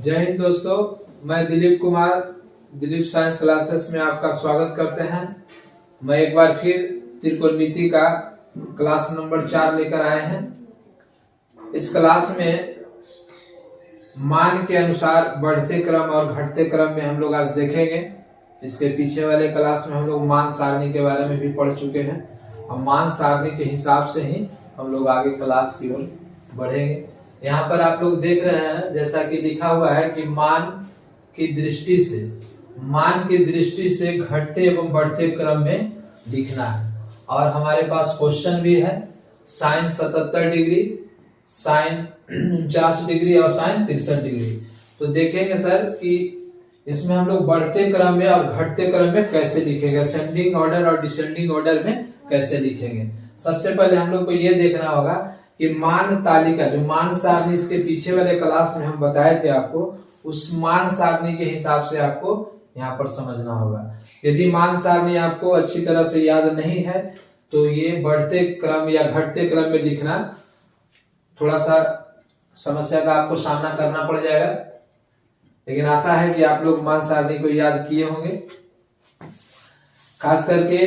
जय हिंद दोस्तों, मैं दिलीप कुमार दिलीप साइंस क्लासेस में आपका स्वागत करते हैं। मैं एक बार फिर त्रिकोणमिति का क्लास नंबर 4 लेकर आए हैं। इस क्लास में मान के अनुसार बढ़ते क्रम और घटते क्रम में हम लोग आज देखेंगे। इसके पीछे वाले क्लास में हम लोग मान सारणी के बारे में भी पढ़ चुके हैं। अब मान सारणी के हिसाब से ही हम लोग आगे क्लास की ओर बढ़ेंगे। यहाँ पर आप लोग देख रहे हैं जैसा कि लिखा हुआ है कि मान की दृष्टि से घटते एवं बढ़ते क्रम में लिखना है। और हमारे पास क्वेश्चन भी है, साइन 77 डिग्री, साइन 49 डिग्री और साइन 63 डिग्री। तो देखेंगे सर कि इसमें हम लोग बढ़ते क्रम में और घटते क्रम में कैसे लिखेंगे, असेंडिंग ऑर्डर और डिसेंडिंग ऑर्डर में कैसे लिखेंगे। सबसे पहले हम लोग को ये देखना होगा कि मान तालिका, जो मान सारणी इसके पीछे वाले क्लास में हम बताए थे आपको, उस मान सारणी के हिसाब से आपको यहाँ पर समझना होगा। यदि मान सारणी आपको अच्छी तरह से याद नहीं है तो ये बढ़ते क्रम या घटते क्रम में लिखना थोड़ा सा समस्या का आपको सामना करना पड़ जाएगा, लेकिन आशा है कि आप लोग मान सारणी को याद किए होंगे। खास करके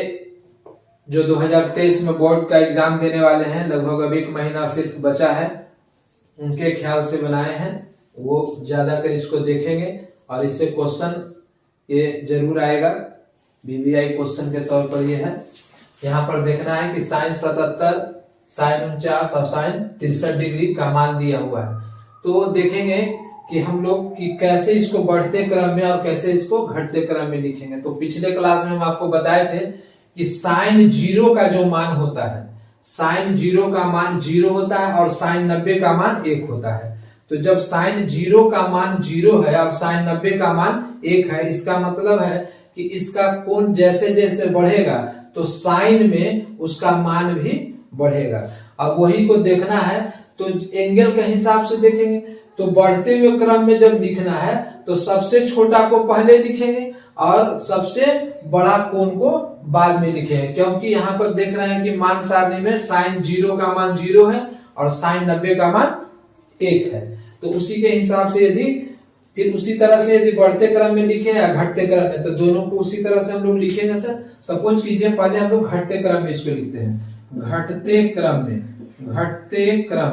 जो 2023 में बोर्ड का एग्जाम देने वाले हैं, लगभग अब 1 महीना सिर्फ बचा है, उनके ख्याल से बनाए हैं, वो ज्यादातर इसको देखेंगे और इससे क्वेश्चन ये जरूर आएगा। बीबीआई क्वेश्चन के तौर पर ये है। यहाँ पर देखना है कि साइन 77, साइन 49 और साइन 63 डिग्री का मान दिया हुआ है। तो देखेंगे कि हम लोग कि कैसे इसको बढ़ते क्रम में और कैसे इसको घटते क्रम में लिखेंगे। तो पिछले क्लास में हम आपको बताए थे कि साइन 0 का जो मान होता है, साइन 0 का मान 0 होता है और साइन 90 का मान 1 होता है। तो जब साइन 0 का मान 0 है और साइन 90 का मान 1 है, इसका मतलब है कि इसका कोण जैसे जैसे बढ़ेगा तो साइन में उसका मान भी बढ़ेगा। अब वही को देखना है तो एंगल के हिसाब से देखेंगे। तो बढ़ते हुए क्रम में जब लिखना है तो सबसे छोटा को पहले लिखेंगे और सबसे बड़ा कोण को बाद में लिखेंगे, क्योंकि यहाँ पर देख रहे हैं कि मान सारणी में साइन 0 का मान 0 है और साइन 90 का मान 1 है। तो उसी के हिसाब से फिर उसी तरह से यदि बढ़ते क्रम में लिखे या घटते क्रम में, तो दोनों को उसी तरह से हम लोग लिखेंगे। सर सपोज कीजिए पहले हम लोग घटते क्रम में इसको लिखते हैं, घटते क्रम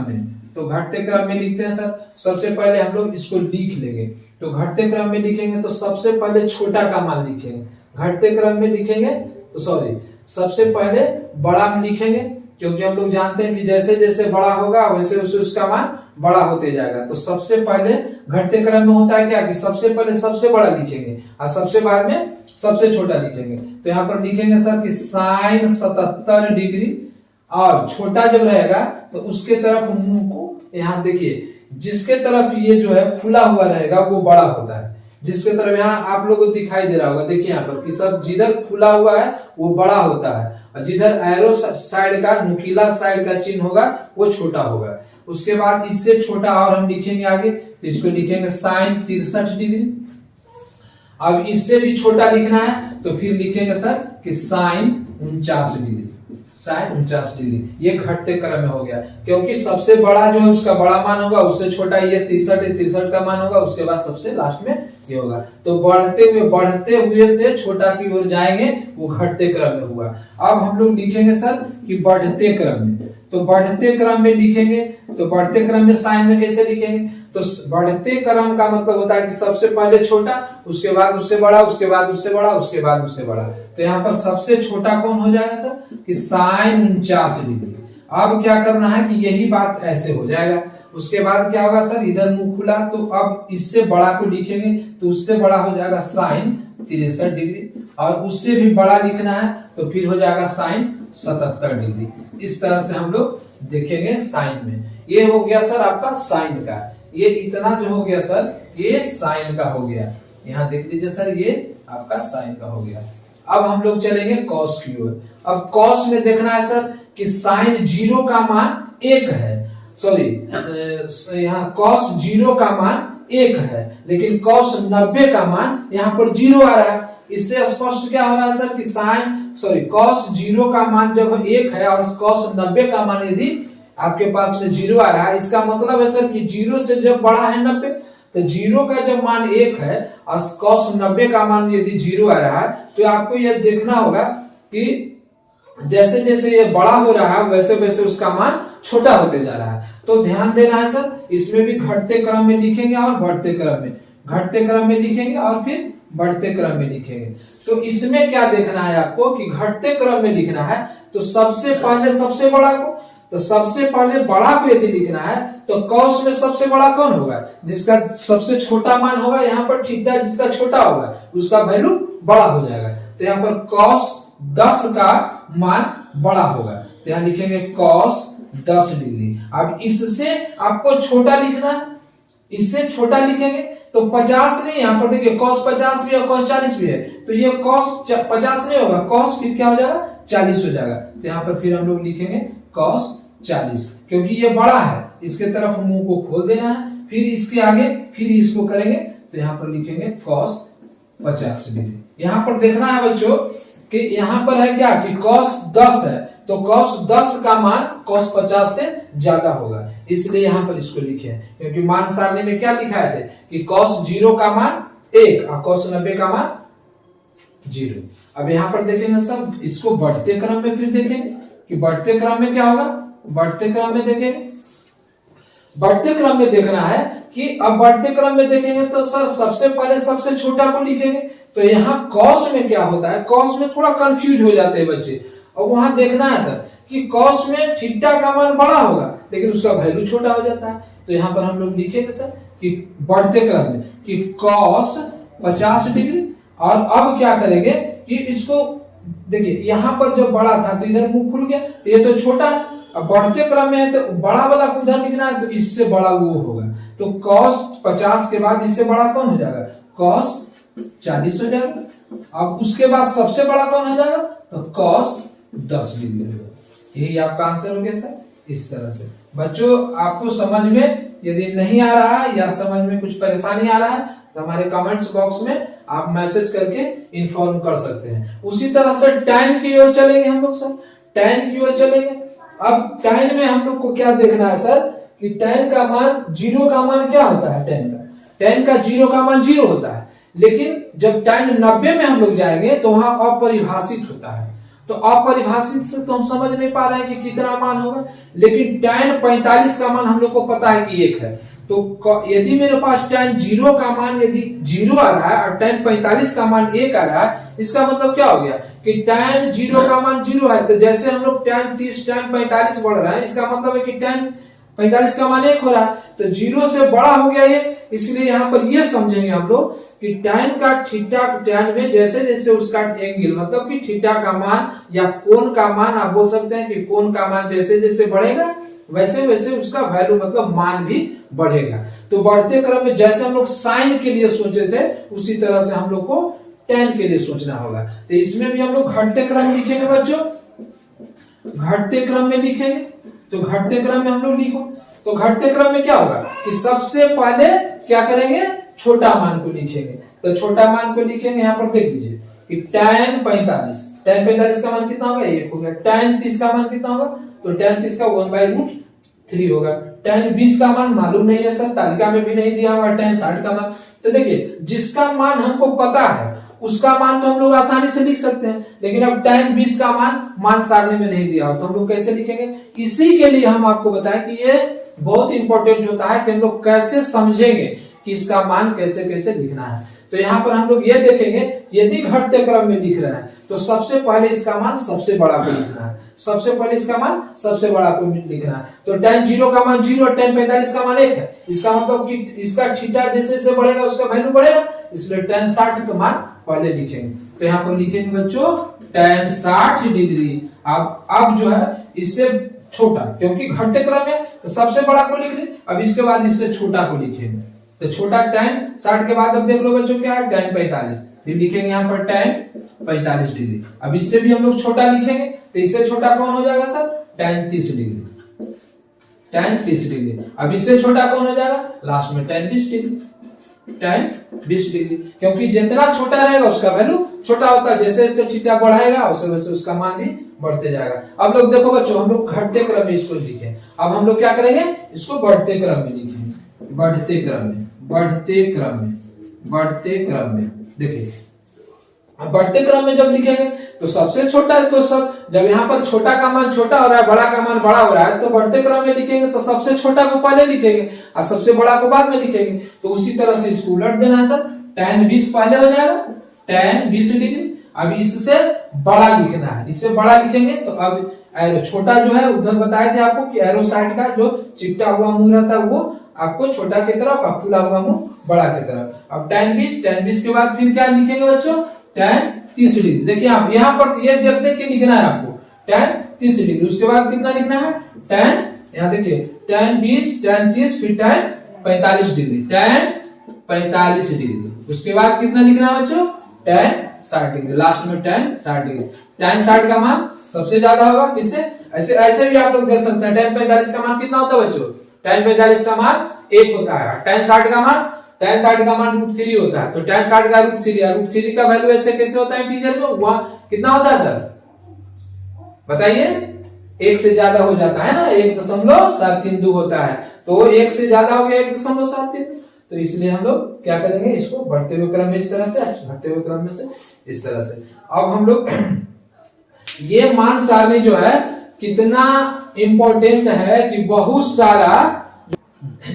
में तो घटते क्रम में लिखते हैं सर। सबसे पहले हम लोग इसको लिख लेंगे। तो घटते क्रम में लिखेंगे तो सबसे पहले छोटा का मान लिखेंगे, घटते क्रम में लिखेंगे तो सबसे पहले बड़ा में लिखेंगे, क्योंकि हम लोग जानते हैं कि जैसे जैसे बड़ा होगा वैसे वैसे उसका मान बड़ा होते जाएगा। तो सबसे पहले घटते क्रम में होता है क्या कि सबसे पहले सबसे बड़ा लिखेंगे और सबसे बाद में सबसे छोटा लिखेंगे। तो यहाँ पर लिखेंगे सर कि साइन 77 डिग्री, और छोटा जब रहेगा तो उसके तरफ मुंह को यहाँ देखिए, जिसके तरफ ये जो है खुला हुआ रहेगा वो बड़ा होता है, जिसके तरफ यहाँ आप लोगों को दिखाई दे रहा होगा, देखिए यहाँ पर कि सब जिधर खुला हुआ है वो बड़ा होता है और जिधर एरो साइड का नुकीला साइड का चिन्ह होगा वो छोटा होगा। उसके बाद इससे छोटा और हम लिखेंगे आगे, तो इसको लिखेंगे साइन 63 डिग्री। अब इससे भी छोटा लिखना है तो फिर लिखेंगे सर कि साइन 49 डिग्री, साइन 49 डिग्री। ये घटते क्रम में हो गया, क्योंकि सबसे बड़ा जो है उसका बड़ा मान होगा, उससे छोटा ये 63 का मान होगा, उसके बाद सबसे लास्ट में ये होगा। तो बढ़ते हुए से छोटा की ओर जाएंगे, वो घटते क्रम में हुआ। अब हम लोग लिखेंगे सर कि बढ़ते क्रम में, तो बढ़ते क्रम में लिखेंगे तो बढ़ते क्रम में साइन में कैसे लिखेंगे, तो बढ़ते क्रम का मतलब होता है कि सबसे पहले छोटा, उसके बाद उससे बड़ा, उसके बाद उससे बड़ा, उसके बाद उससे बड़ा। तो यहाँ पर सबसे छोटा कौन हो जाएगा सर कि साइन 49 डिग्री। अब क्या करना है कि यही बात ऐसे हो जाएगा। उसके बाद क्या होगा सर, इधर मुंह खुला, तो अब इससे बड़ा को लिखेंगे तो उससे बड़ा हो जाएगा साइन 63 डिग्री, और उससे भी बड़ा लिखना है तो फिर हो जाएगा साइन 77 डिग्री। इस तरह से हम लोग देखेंगे साइन में। ये हो गया सर आपका साइन का, ये इतना जो हो गया सर ये साइन का हो गया। यहाँ देख लीजिए सर ये आपका साइन का हो गया। अब हम लोग चलेंगे कॉस की ओर। अब कॉस में देखना है सर कि साइन 0 का मान 1 है, यहाँ कॉस 0 का मान 1 है, लेकिन कॉस 90 का मान यहाँ पर 0 आ रहा है। इससे स्पष्ट क्या हो रहा है सर कि कॉस 0 का मान जब 1 है और कॉस 90 का मान यदि आपके पास में 0 आ रहा है, इसका मतलब है सर कि 0 से जब बड़ा है 90, तो 0 का जब मान 1 है और cos 90 का मान यदि 0 आ रहा है तो आपको यह देखना होगा कि जैसे जैसे ये बड़ा हो रहा है वैसे वैसे उसका मान छोटा होते जा रहा है। तो ध्यान देना है सर, इसमें भी घटते क्रम में लिखेंगे और बढ़ते क्रम में, घटते क्रम में लिखेंगे और फिर बढ़ते क्रम में लिखेंगे। तो इसमें क्या देखना है आपको कि घटते क्रम में लिखना है तो सबसे पहले सबसे बड़ा को, तो सबसे पहले बड़ा को यदि लिखना है तो कॉस में सबसे बड़ा कौन होगा, जिसका सबसे छोटा मान होगा यहाँ पर थीटा, जिसका छोटा होगा उसका वैल्यू बड़ा हो जाएगा। तो यहाँ पर cos 10 का मान बड़ा होगा, तो यहाँ लिखेंगे cos 10 डिग्री। अब इससे आपको छोटा लिखना है, इससे छोटा लिखेंगे तो 50 नहीं, यहाँ पर देखिए cos 50 भी है cos 40 भी है, तो ये cos 50 नहीं होगा, cos फिर क्या हो जाएगा 40 हो जाएगा। तो यहाँ पर फिर हम लोग लिखेंगे cos 40, क्योंकि ये बड़ा है इसके तरफ मुंह को खोल देना है, फिर इसके आगे फिर इसको करेंगे तो यहाँ पर लिखेंगे cos 50 डिग्री। यहाँ पर देखना है बच्चों कि यहाँ पर है क्या कि cos 10 है तो cos 10 का मान cos 50 से ज्यादा होगा, इसलिए यहाँ पर इसको लिखे हैं, क्योंकि मान सारणी में क्या लिखाए थे कि cos 0 का मान 1 और cos 90 का मान 0। अब यहाँ पर देखेंगे सब, इसको बढ़ते क्रम में फिर देखेंगे कि बढ़ते क्रम में क्या होगा, बढ़ते क्रम में देखेंगे, बढ़ते क्रम में देखना है कि अब बढ़ते क्रम में देखेंगे तो सर सबसे पहले सबसे छोटा को लिखेंगे। तो यहाँ cos में क्या होता है, cos में थोड़ा कंफ्यूज हो जाते हैं बच्चे, और वहां देखना है सर कि cos में थीटा का मान बड़ा होगा लेकिन उसका वैल्यू छोटा हो जाता है। तो यहाँ पर हम लोग लिखेंगे सर कि बढ़ते क्रम में कि cos 50 डिग्री, और अब क्या करेंगे कि इसको देखिए यहाँ पर जब बड़ा था तो इधर मुंह खुल गया, तो ये तो छोटा है, अब बढ़ते क्रम में है तो बड़ा वाला को उधर लिखना है, तो इससे बड़ा वो होगा, तो cos 50 के बाद इससे बड़ा कौन हो जाएगा, cos 40 हो जाएगा। अब उसके बाद सबसे बड़ा कौन हो जाएगा, तो cos 10 डिग्री होगा। यही आपका आंसर हो गया सर। इस तरह से बच्चों आपको समझ में यदि नहीं आ रहा है या समझ में कुछ परेशानी आ रहा है तो हमारे कमेंट्स बॉक्स में आप मैसेज करके इन्फॉर्म कर सकते हैं। उसी तरह से tan की ओर चलेंगे हम लोग सर, tan की ओर चलेंगे। अब tan में हम लोग को क्या देखना है सर कि tan का मान 0 का मान क्या होता है, tan का 0 का मान 0 होता है, लेकिन जब tan 90 में हम लोग जाएंगे तो वहां अपरिभाषित होता है। तो अपरिभाषित से तो हम समझ नहीं पा रहे हैं कि कितना मान होगा, लेकिन tan 45 का मान हम लोग को पता है कि 1 है। तो यदि मेरे पास tan 0 का मान यदि 0 आ रहा है और tan 45 का मान 1 आ रहा है, इसका मतलब क्या हो गया कि tan 0 का मान 0 है, तो जैसे हम लोग tan 30 tan 45 बढ़ रहा है, इसका मतलब है कि tan 45 का मान 1 हो रहा है, तो 0 से बड़ा हो गया ये। इसलिए यहाँ पर ये समझेंगे हम लोग कि tan का थीटा tan में जैसे जैसे उसका एंगल मतलब कि थीटा का मान या कोण का मान, आप बोल सकते हैं कि कोण का मान जैसे जैसे बढ़ेगा वैसे वैसे उसका वैल्यू मतलब मान भी बढ़ेगा। तो बढ़ते क्रम में जैसे हम लोग साइन के लिए सोचे थे उसी तरह से हम लोग को tan के लिए सोचना होगा। तो इसमें भी हम लोग घटते क्रम लिखेंगे बच्चों, घटते क्रम में लिखेंगे। तो घटते क्रम में हम लोग लिखो, तो घटते क्रम में क्या होगा कि सबसे पहले क्या करेंगे, छोटा मान को लिखेंगे। तो छोटा मान को लिखेंगे, यहाँ पर देख लीजिए कि tan 45 का मान कितना होगा, 1 हो गया। tan 30 का मान कितना होगा, तो tan 30 का 1/√3 होगा। tan 20 का मान मालूम नहीं है सर, तालिका में भी नहीं दिया हुआ। tan 60 का मान, तो देखिए जिसका मान हमको पता है उसका मान तो हम लोग आसानी से लिख सकते हैं, लेकिन अब tan 20 का मान सारणी में नहीं दिया हो तो हम लोग कैसे लिखेंगे। इसी के लिए हम आपको बताएं कि ये बहुत इंपॉर्टेंट होता है कि हम लोग कैसे समझेंगे कि इसका मान कैसे कैसे लिखना है। तो यहाँ पर हम लोग ये देखेंगे यदि घटते क्रम में लिख रहे हैं तो सबसे पहले इसका मान सबसे बड़ा को लिखना है, सबसे पहले इसका मान सबसे बड़ा को लिखना है। तो tan 0 का मान 0 और tan 45 का मान 1 है, इसका मतलब कि इसका थीटा जैसे जैसे बढ़ेगा उसका वैल्यू बढ़ेगा, इसलिए tan 60 का मान पहले लिखेंगे। तो यहाँ पर लिखेंगे बच्चों tan 60 डिग्री। अब जो है इससे छोटा, क्योंकि घटते क्रम है तो सबसे बड़ा को लिख लें, अब इसके बाद इससे छोटा को लिखेंगे। तो छोटा tan 60 के बाद अब देख लो बच्चों क्या है, tan 45, फिर लिखेंगे यहाँ पर tan 45 डिग्री। अब इससे भी हम लोग छोटा लिखेंगे, तो इससे छोटा कौन हो जाएगा sir, tan 30 degree, tan 30 degree. अब इससे छोटा कौन हो जाएगा, लास्ट में tan 20 डिग्री, tan 20 डिग्री। क्योंकि जितना छोटा रहेगा उसका वैल्यू छोटा होता है, जैसे जैसे थीटा बढ़ाएगा वैसे वैसे उसका मान भी बढ़ते जाएगा। अब लोग देखो बच्चों, हम लोग घटते क्रम में इसको लिखे, अब हम लोग क्या करेंगे, इसको बढ़ते क्रम में लिखेंगे, बढ़ते क्रम में, बढ़ते क्रम में देखिए, अब बढ़ते क्रम में जब लिखेंगे तो सबसे छोटा क्वेश्चन, जब यहाँ पर छोटा का मान छोटा हो रहा है, बड़ा का मान बड़ा हो रहा है, तो बढ़ते क्रम में लिखेंगे तो सबसे छोटा को पहले लिखेंगे और सबसे बड़ा को बाद में लिखेंगे। तो उसी तरह से इसको उलट देना है सर, tan 20 पहले हो जाएगा, tan 20 डिग्री। अब इससे बड़ा लिखना है, इससे बड़ा लिखेंगे तो अब छोटा जो है उधर बताए थे आपको कि एरो साइड का जो चिपटा हुआ मुंह रहता है वो आपको छोटा की तरफ और खुला हुआ मुंह बड़ा की तरफ। अब tan 20 के बाद फिर क्या लिखेंगे बच्चों, tan 30 डिग्री। देखिए आप यहाँ पर ये देख के लिखना है आपको tan 30 डिग्री। उसके बाद कितना लिखना है, tan, यहाँ देखिए tan 20, tan 30, फिर tan 45 डिग्री, tan 45 डिग्री। उसके बाद कितना लिखना है बच्चों, tan 60 डिग्री, लास्ट में tan 60 डिग्री। tan 60 का मान सबसे ज्यादा होगा, किससे, ऐसे भी आप लोग देख सकते हैं। tan 45 का मान कितना होता है बच्चों, tan 45 का मान 1 होता है। tan 60 का मान √3 होता है। तो tan 60 का √3 का वैल्यू ऐसे कैसे होता है इंटीजर में, वहां कितना होता है सर बताइए, 1 से ज्यादा हो जाता है ना, 1.732 होता है। तो 1 से ज्यादा हो गया 1.732, तो इसलिए हम लोग क्या करेंगे, इसको बढ़ते हुए क्रम में इस तरह से, घटते हुए क्रम में से इस तरह से। अब हम लोग ये मान सारणी जो है कितना इंपॉर्टेंट है कि बहुत सारा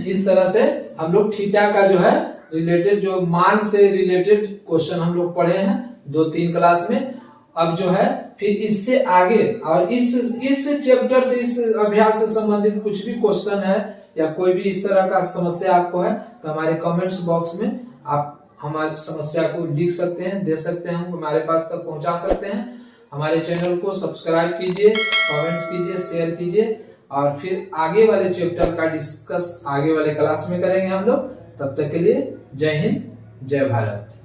इस तरह से हम लोग थीटा का जो है रिलेटेड, जो मान से रिलेटेड क्वेश्चन हम लोग पढ़े हैं 2-3 क्लास में। अब जो है फिर इससे आगे और इस चैप्टर से, इस अभ्यास से संबंधित कुछ भी क्वेश्चन है या कोई भी इस तरह का समस्या आपको है तो हमारे कमेंट्स बॉक्स में आप हमारी समस्या को लिख सकते हैं, दे सकते हैं, हम हमारे पास तक पहुंचा सकते हैं। हमारे चैनल को सब्सक्राइब कीजिए, कमेंट्स कीजिए, शेयर कीजिए और फिर आगे वाले चैप्टर का डिस्कस आगे वाले क्लास में करेंगे हम लोग। तब तक के लिए जय हिंद, जय भारत।